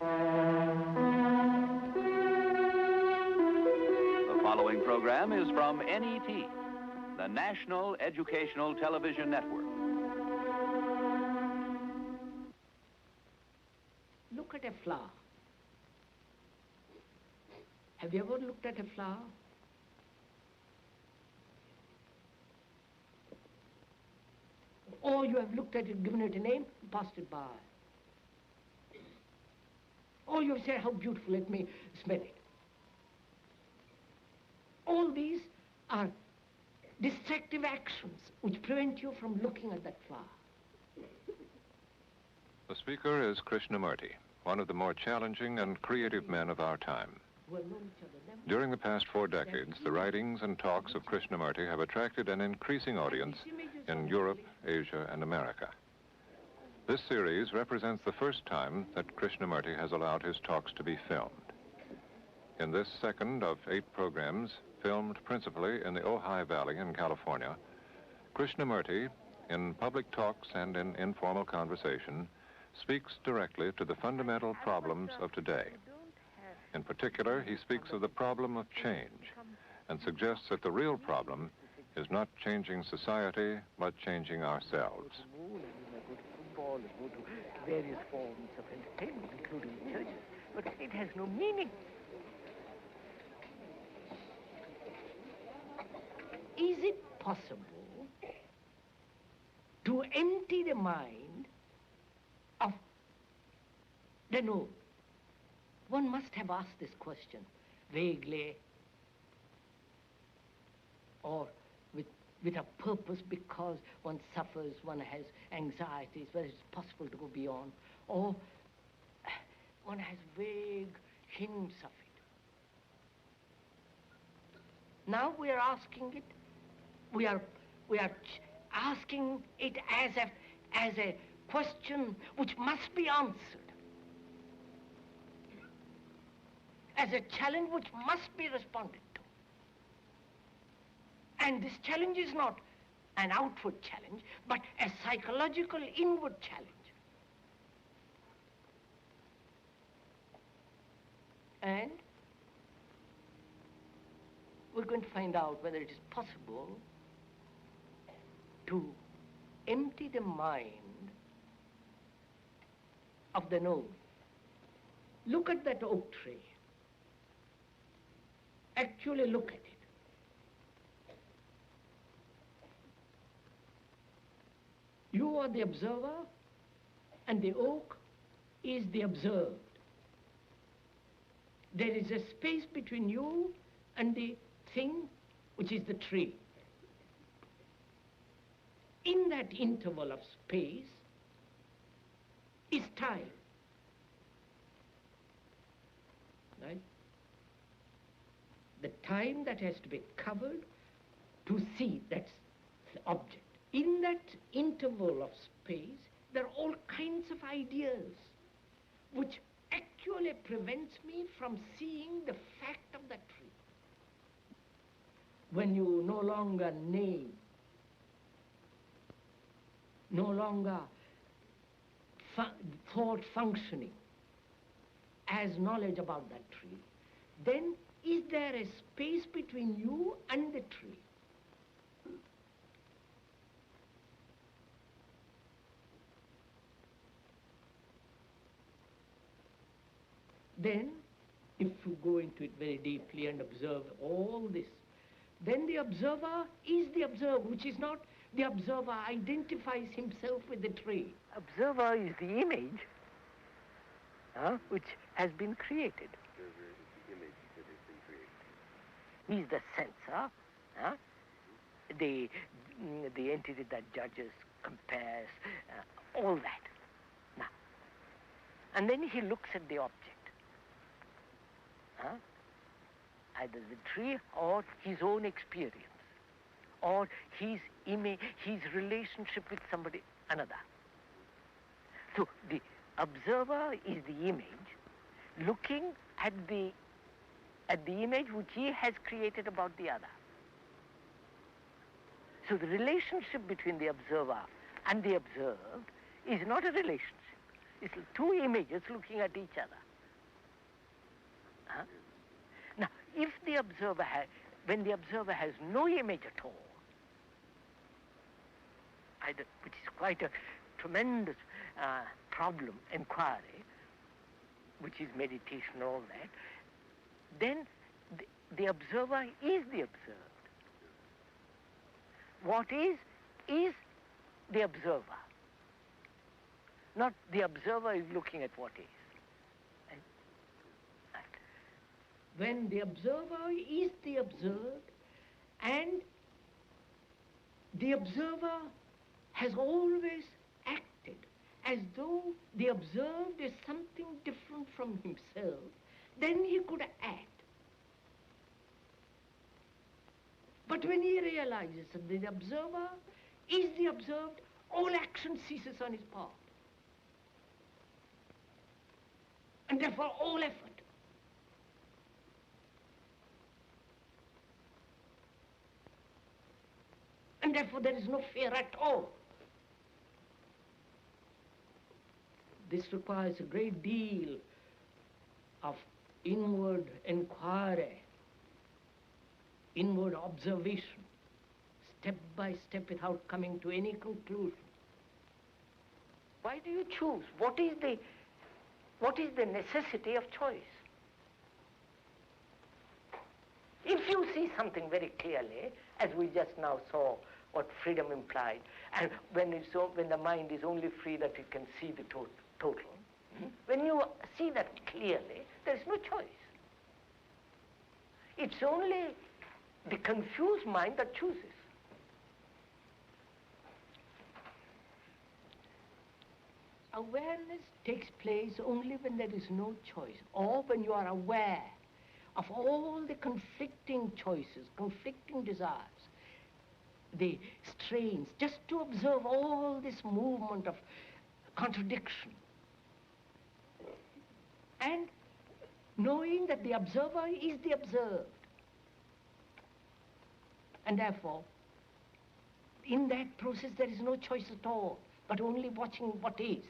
The following program is from NET, the National Educational Television Network. Look at a flower. Have you ever looked at a flower? Or you have looked at it, given it a name, and passed it by. Or you have said how beautiful it may smell it. All these are distractive actions which prevent you from looking at that flower. The speaker is Krishnamurti, one of the more challenging and creative men of our time. During the past 4 decades, the writings and talks of Krishnamurti have attracted an increasing audience in Europe, Asia, and America. This series represents the first time that Krishnamurti has allowed his talks to be filmed. In this second of 8 programs, filmed principally in the Ojai Valley in California, Krishnamurti, in public talks and in informal conversation, speaks directly to the fundamental problems of today. In particular, he speaks of the problem of change and suggests that the real problem is not changing society, but changing ourselves. Go to various forms of entertainment, including churches, but it has no meaning. Is it possible to empty the mind of the known? One must have asked this question vaguely or with a purpose, because one suffers, one has anxieties, whether it's possible to go beyond, or one has vague hints of it. Now we are asking it, we are asking it as a question which must be answered, as a challenge which must be responded to. And this challenge is not an outward challenge, but a psychological inward challenge. And we're going to find out whether it is possible to empty the mind of the known. Look at that oak tree. Actually look at it. You are the observer, and the oak is the observed. There is a space between you and the thing, which is the tree. In that interval of space is time. Right? The time that has to be covered to see, that's the object. In that interval of space, there are all kinds of ideas which actually prevents me from seeing the fact of that tree. When you no longer name, no longer thought functioning as knowledge about that tree, then is there a space between you and the tree? Then, if you go into it very deeply and observe all this, then the observer is the observer, which is not the observer identifies himself with the tree. Observer is the image which has been created. Observer is the image that has been created. He's the censor, the entity that judges, compares, all that. Now, and then he looks at the object. Either the tree or his own experience, or his image, his relationship with somebody, another. So the observer is the image looking at the image which he has created about the other. So the relationship between the observer and the observed is not a relationship. It's two images looking at each other. Huh? Now, if the observer when the observer has no image at all, which is quite a tremendous problem, inquiry, which is meditation, all that, then the observer is the observed. What is the observer. Not the observer is looking at what is. When the observer is the observed, and the observer has always acted as though the observed is something different from himself, then he could act. But when he realizes that the observer is the observed, all action ceases on his part. And therefore all effort. And therefore there is no fear at all. This requires a great deal of inward inquiry, inward observation, step by step without coming to any conclusion. Why do you choose? What is the necessity of choice? If you see something very clearly, as we just now saw what freedom implied, and when the mind is only free that it can see the total, when you see that clearly, there is no choice. It's only the confused mind that chooses. Awareness takes place only when there is no choice, or when you are aware of all the conflicting choices, conflicting desires, the strains, just to observe all this movement of contradiction. And knowing that the observer is the observed. And therefore, in that process there is no choice at all, but only watching what is.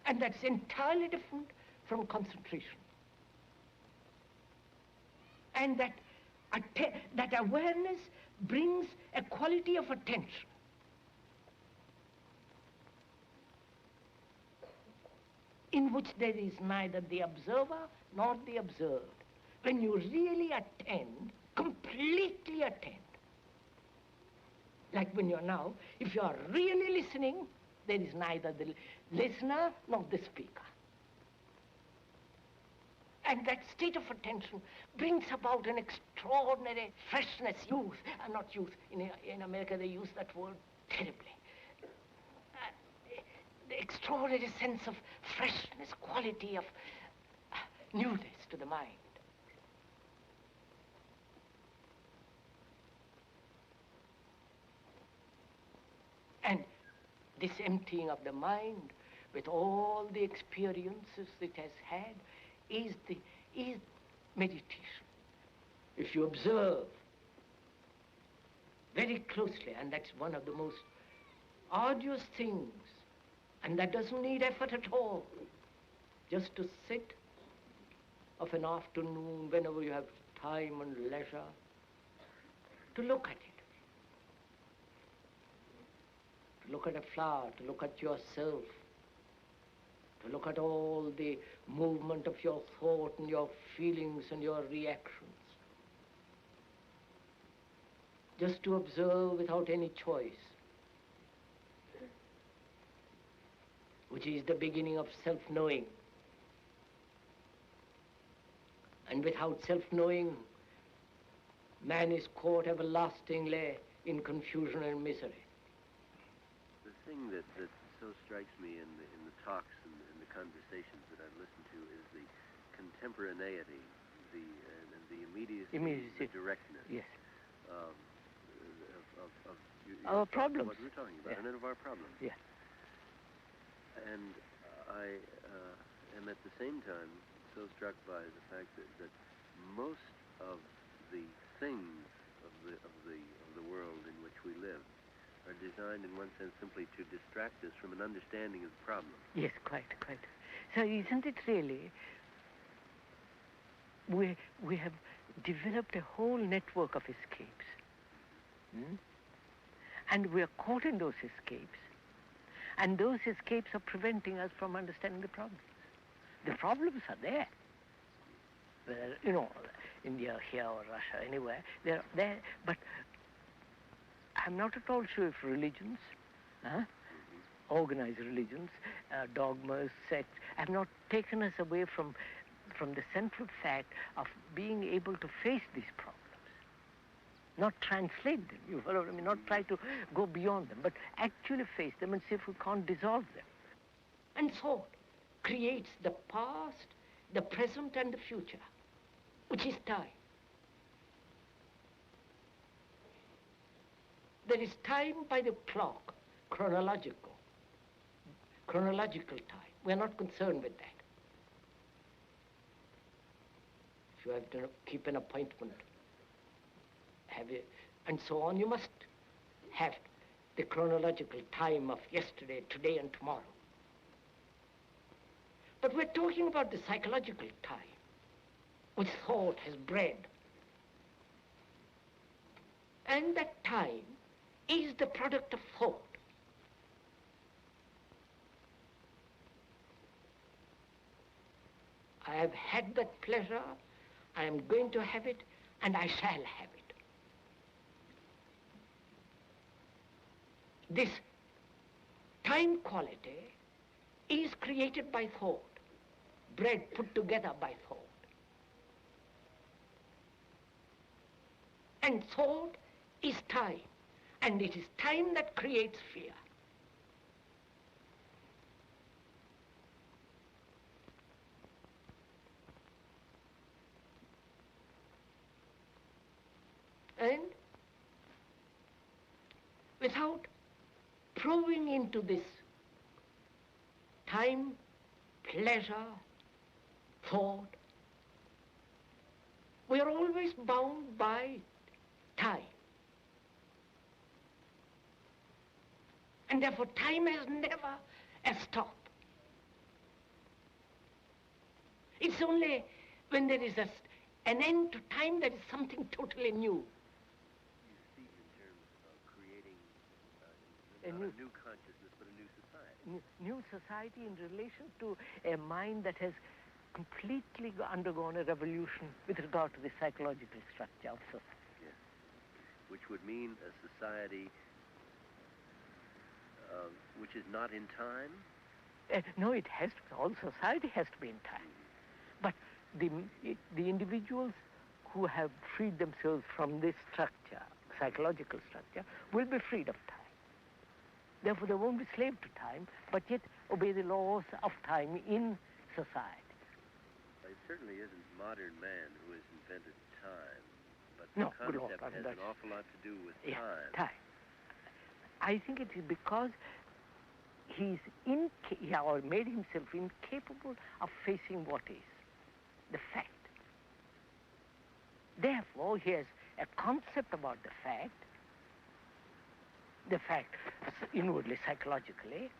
And that's entirely different from concentration. And that awareness brings a quality of attention. In which there is neither the observer nor the observed. When you really attend, completely attend. Like when you're now, if you are really listening, there is neither the listener nor the speaker. And that state of attention brings about an extraordinary freshness, youth, not youth. In America they use that word terribly. The extraordinary sense of freshness, quality of newness to the mind. And this emptying of the mind with all the experiences it has had is meditation. If you observe very closely, and that's one of the most arduous things, and that doesn't need effort at all, just to sit of an afternoon whenever you have time and leisure, to look at it. To look at a flower, to look at yourself, to look at all the movement of your thought and your feelings and your reactions. Just to observe without any choice, which is the beginning of self-knowing. And without self-knowing, man is caught everlastingly in confusion and misery. The thing that so strikes me in the talks and the conversations that I've listened to is the contemporaneity, the immediacy, the directness. Yes. Of our problems. What we're talking about, yeah. and of our problems. Yeah. And I am at the same time so struck by the fact that most of the things of the world in which we live are designed in one sense simply to distract us from an understanding of the problem. Yes, quite. So isn't it really, we have developed a whole network of escapes. And we are caught in those escapes. And those escapes are preventing us from understanding the problems. The problems are there. Whether, India, here, or Russia, anywhere, they're there. But I'm not at all sure if religions, organized religions, dogmas, sects, have not taken us away from the central fact of being able to face these problems. Not translate them, you follow what I mean? Not try to go beyond them, but actually face them and see if we can't dissolve them. And thought creates the past, the present, and the future, which is time. There is time by the clock, chronological time. We're not concerned with that. If you have to keep an appointment, and so on, you must have the chronological time of yesterday, today, and tomorrow. But we're talking about the psychological time, which thought has bred. And that time is the product of thought. I have had that pleasure, I am going to have it, and I shall have it. This time quality is created by thought, bred, put together by thought. And thought is time, and it is time that creates fear. And without probing into this time, pleasure, thought, we are always bound by time. And therefore time has never a stop. It's only when there is an end to time that is something totally new. You speak in terms of creating not a new consciousness, but a new society. New society in relation to a mind that has completely undergone a revolution with regard to the psychological structure of society. Yes. Which would mean a society which is not in time? No, it has to. All society has to be in time. But the individuals who have freed themselves from this structure, psychological structure, will be freed of time. Therefore, they won't be slave to time, but yet obey the laws of time in society. It certainly isn't modern man who has invented time, but No, the concept has an awful lot to do with time. I think it is because he made himself incapable of facing what is the fact. Therefore, he has a concept about the fact inwardly, psychologically,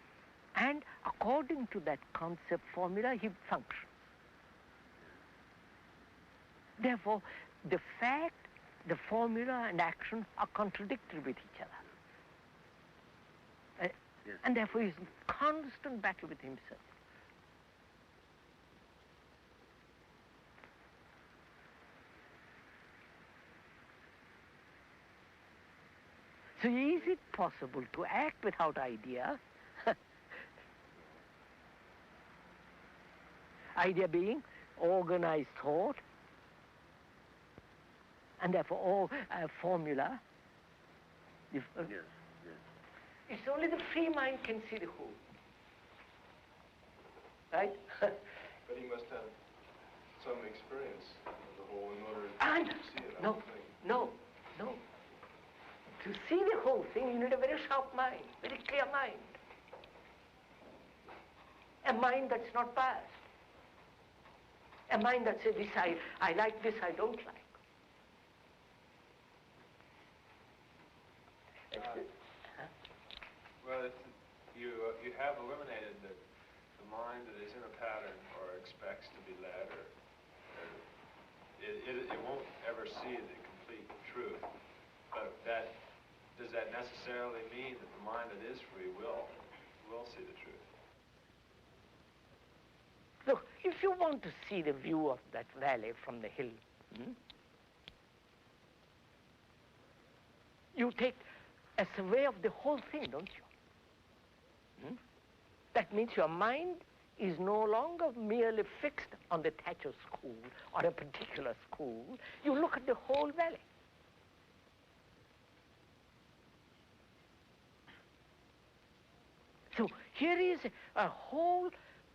and according to that concept formula, he functions. Therefore, the fact, the formula, and action are contradictory with each other. Yes. And therefore, he's in constant battle with himself. So is it possible to act without idea? Idea being organized thought, and therefore formula. Yes. It's only the free mind can see the whole. Right? But he must have some experience of the whole in order to see it. No. To see the whole thing, you need a very sharp mind, very clear mind. A mind that's not biased. A mind that says, I like this, I don't like. you have eliminated the mind that is in a pattern or expects to be led, or it won't ever see the complete truth. But does that necessarily mean that the mind that is free will see the truth? Look, if you want to see the view of that valley from the hill, you take a survey of the whole thing, don't you? That means your mind is no longer merely fixed on the Thatcher School or a particular school. You look at the whole valley. So here is a whole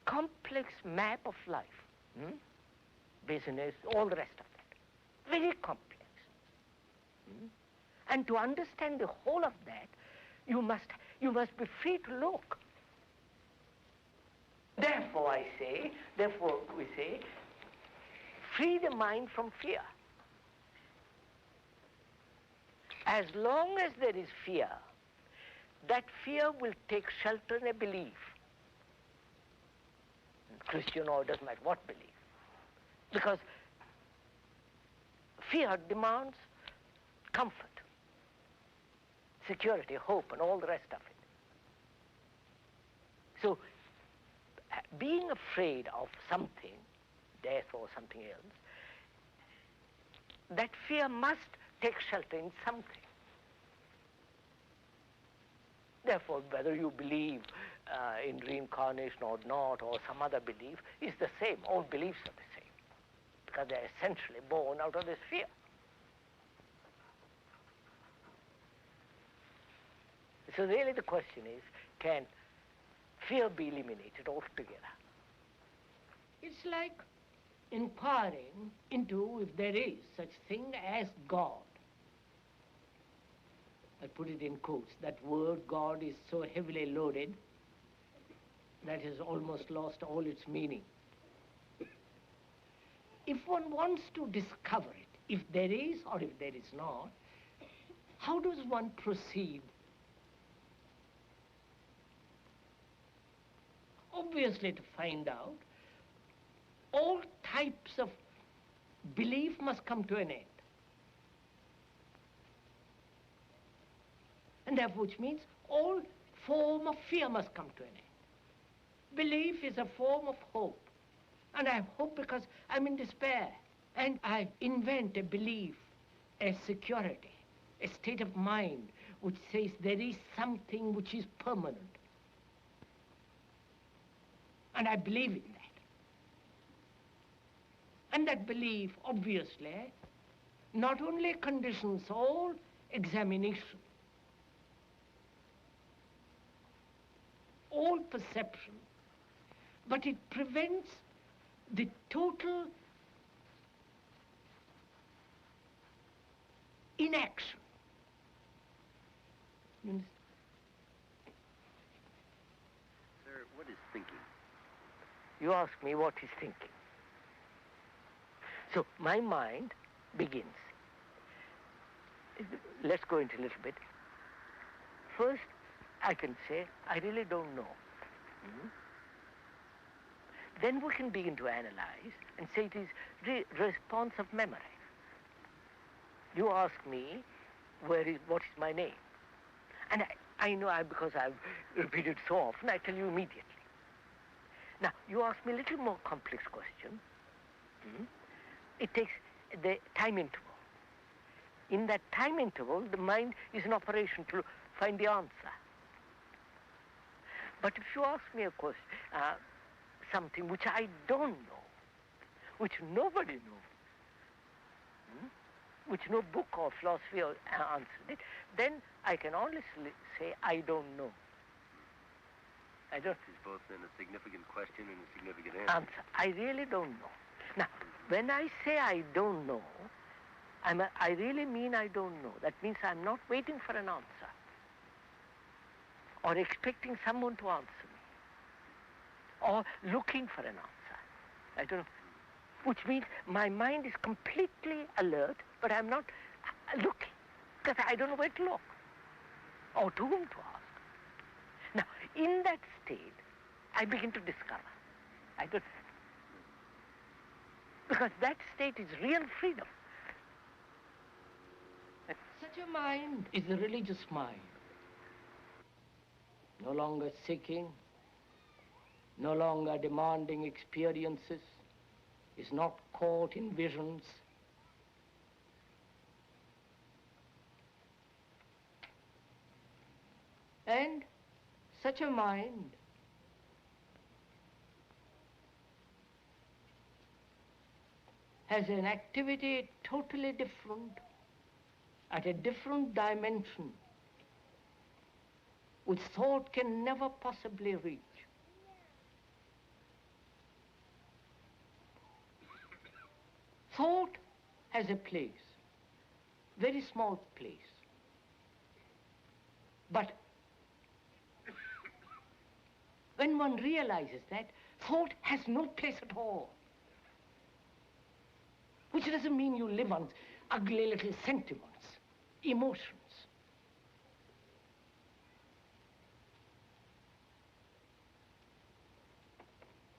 complex map of life. Business, all the rest of that. Very complex. And to understand the whole of that, you must be free to look. Therefore we say, free the mind from fear. As long as there is fear, that fear will take shelter in a belief. Christian or doesn't matter what belief. Because fear demands comfort, security, hope, and all the rest of it. So, being afraid of something, death or something else, that fear must take shelter in something. Therefore, whether you believe in reincarnation or not, or some other belief, is the same. All beliefs are the same, because they're essentially born out of this fear. So really the question is, can fear be eliminated altogether? It's like inquiring into if there is such thing as God. I put it in quotes. That word God is so heavily loaded that has almost lost all its meaning. If one wants to discover it, if there is or if there is not, how does one proceed? Obviously, to find out, all types of belief must come to an end. And therefore, which means all form of fear must come to an end. Belief is a form of hope. And I have hope because I'm in despair. And I invent a belief, a security, a state of mind which says there is something which is permanent. And I believe in that. And that belief, obviously, not only conditions all examination, all perception, but it prevents the total inaction. You understand? Sir, what is thinking? You ask me what is thinking. So my mind begins. Let's go into a little bit. First, I can say, I really don't know. Then we can begin to analyze and say it is response of memory. You ask me, what is my name? And I know because I've repeated so often, I tell you immediately. Now, you ask me a little more complex question. It takes the time interval. In that time interval, the mind is in operation to find the answer. But if you ask me a question, something which I don't know, which nobody knows, which no book or philosophy answered it, then I can honestly say, I don't know. I don't. It's both then a significant question and a significant answer. I really don't know. Now, when I say I don't know, I really mean I don't know. That means I'm not waiting for an answer or expecting someone to answer me or looking for an answer. I don't know. Which means my mind is completely alert, but I'm not looking because I don't know where to look or to whom to ask. Now, in that state, I begin to discover. Because that state is real freedom. Such a mind is the religious mind. No longer seeking, no longer demanding experiences, is not caught in visions. And such a mind has an activity totally different, at a different dimension, which thought can never possibly reach. Thought has a place, very small place. But when one realizes that, thought has no place at all. Which doesn't mean you live on ugly little sentiments, emotions.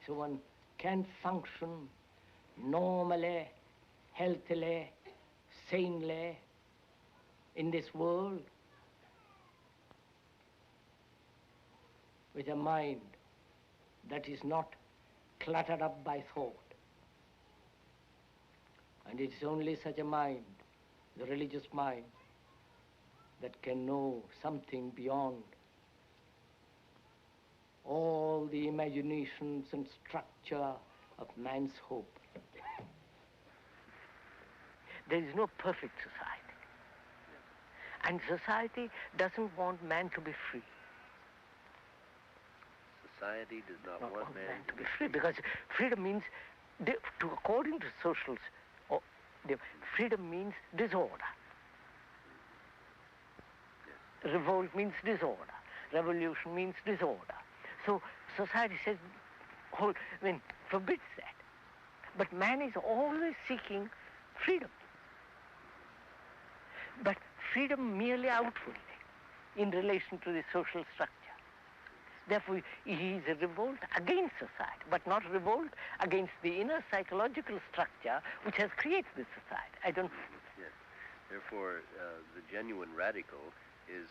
So one can function normally, healthily, sanely in this world with a mind that is not cluttered up by thought. And it is only such a mind, the religious mind, that can know something beyond all the imaginations and structure of man's hope. There is no perfect society. And society doesn't want man to be free. Society does not want man to be free, because freedom means, according to socials, freedom means disorder. Yes. Revolt means disorder. Revolution means disorder. So society says, forbids that. But man is always seeking freedom. But freedom merely outwardly, in relation to the social structure. Therefore, he is a revolt against society, but not a revolt against the inner psychological structure which has created this society. Yes. Therefore, the genuine radical is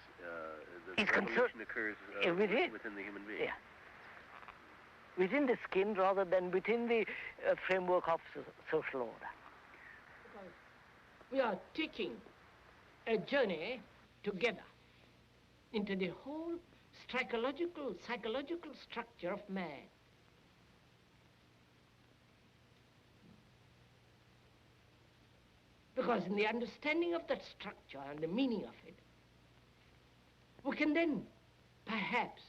the revolution occurs within the human being. Yeah. Within the skin rather than within the framework of social order. We are taking a journey together into the whole psychological structure of man. Because in the understanding of that structure and the meaning of it, we can then perhaps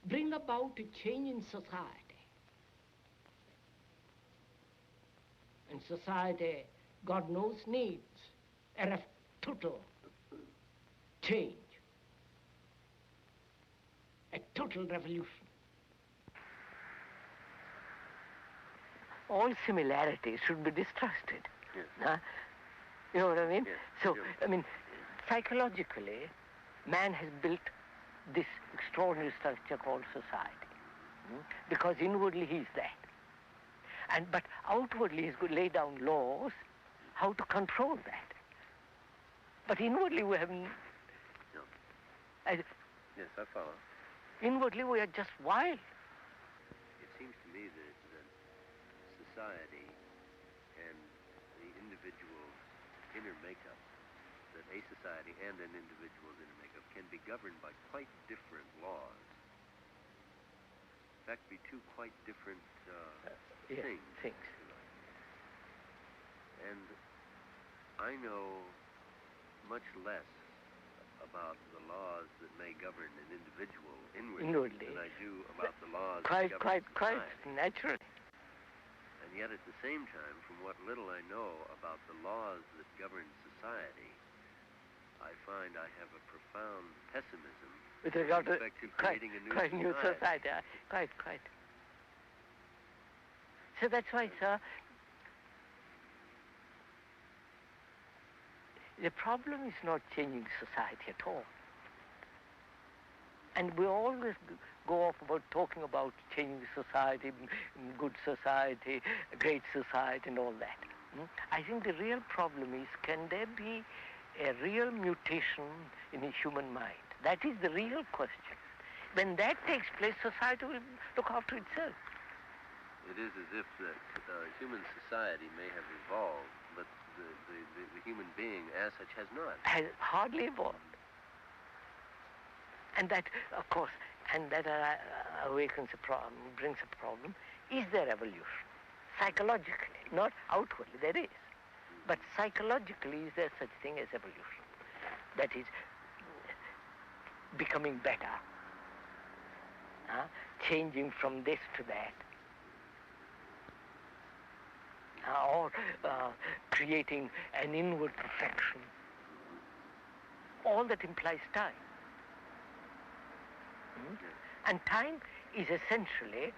bring about a change in society. And society, God knows, needs a total change. A total revolution. All similarities should be distrusted. Yes. You know what I mean? Yes. So, psychologically, man has built this extraordinary structure called society. Because inwardly he is that. But outwardly he's going to lay down laws how to control that. But inwardly we have... No. Yes, I follow. Inwardly we are just wild. It seems to me that society and the individual's inner makeup, that a society and an individual's inner makeup can be governed by quite different laws. In fact, be two quite different things. And I know much less about the laws that may govern an individual inwardly than I do about the laws that govern society. Naturally. And yet at the same time, from what little I know about the laws that govern society, I find I have a profound pessimism with regard to creating a new society. Quite. So that's why, sir, the problem is not changing society at all. And we always go off about talking about changing society, good society, great society, and all that. I think the real problem is, can there be a real mutation in the human mind? That is the real question. When that takes place, society will look after itself. It is as if that human society may have evolved, but the human being as such has not. Has hardly evolved. And that, of course, and that awakens a problem, brings a problem. Is there evolution? Psychologically, not outwardly, there is. But psychologically, is there such thing as evolution? That is, becoming better, changing from this to that, or creating an inward perfection. All that implies time. And time is essentially,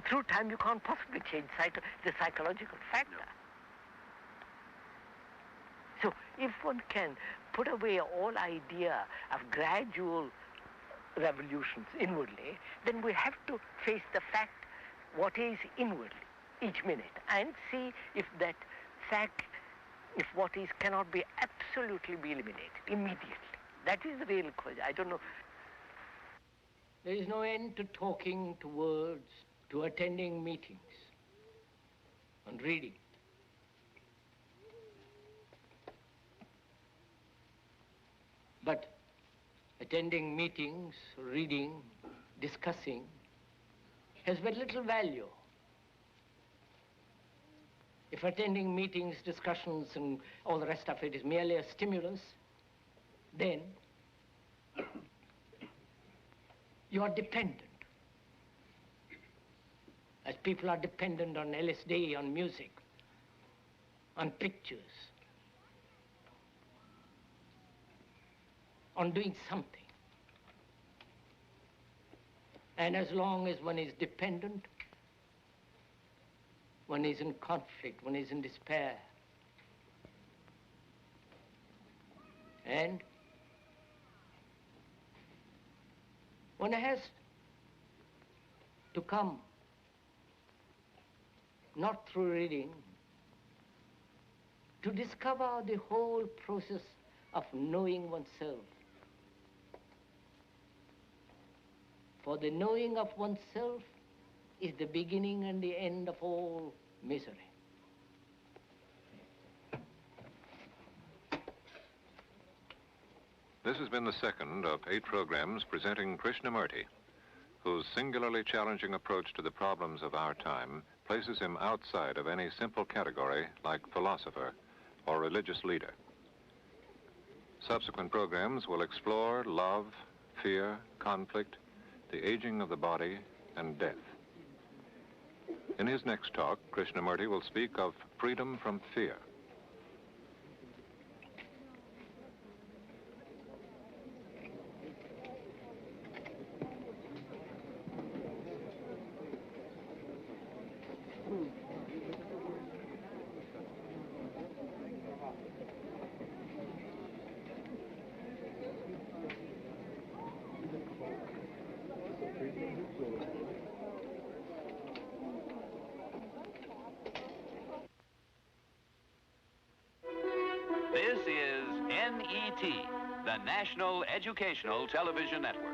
through time you can't possibly change the psychological factor. So if one can put away all idea of gradual revolutions inwardly, then we have to face the fact what is inwardly each minute and see if that fact, if what is cannot be absolutely be eliminated immediately. That is the real question. I don't know. There is no end to talking, to words, to attending meetings and reading. But attending meetings, reading, discussing has very little value. If attending meetings, discussions, and all the rest of it is merely a stimulus, then you are dependent. As people are dependent on LSD, on music, on pictures, on doing something. And as long as one is dependent, one is in conflict, one is in despair. And one has to come, not through reading, to discover the whole process of knowing oneself. For the knowing of oneself is the beginning and the end of all misery. This has been the second of 8 programs presenting Krishnamurti, whose singularly challenging approach to the problems of our time places him outside of any simple category like philosopher or religious leader. Subsequent programs will explore love, fear, conflict, the aging of the body, and death. In his next talk, Krishnamurti will speak of freedom from fear. This is NET, the National Educational Television Network.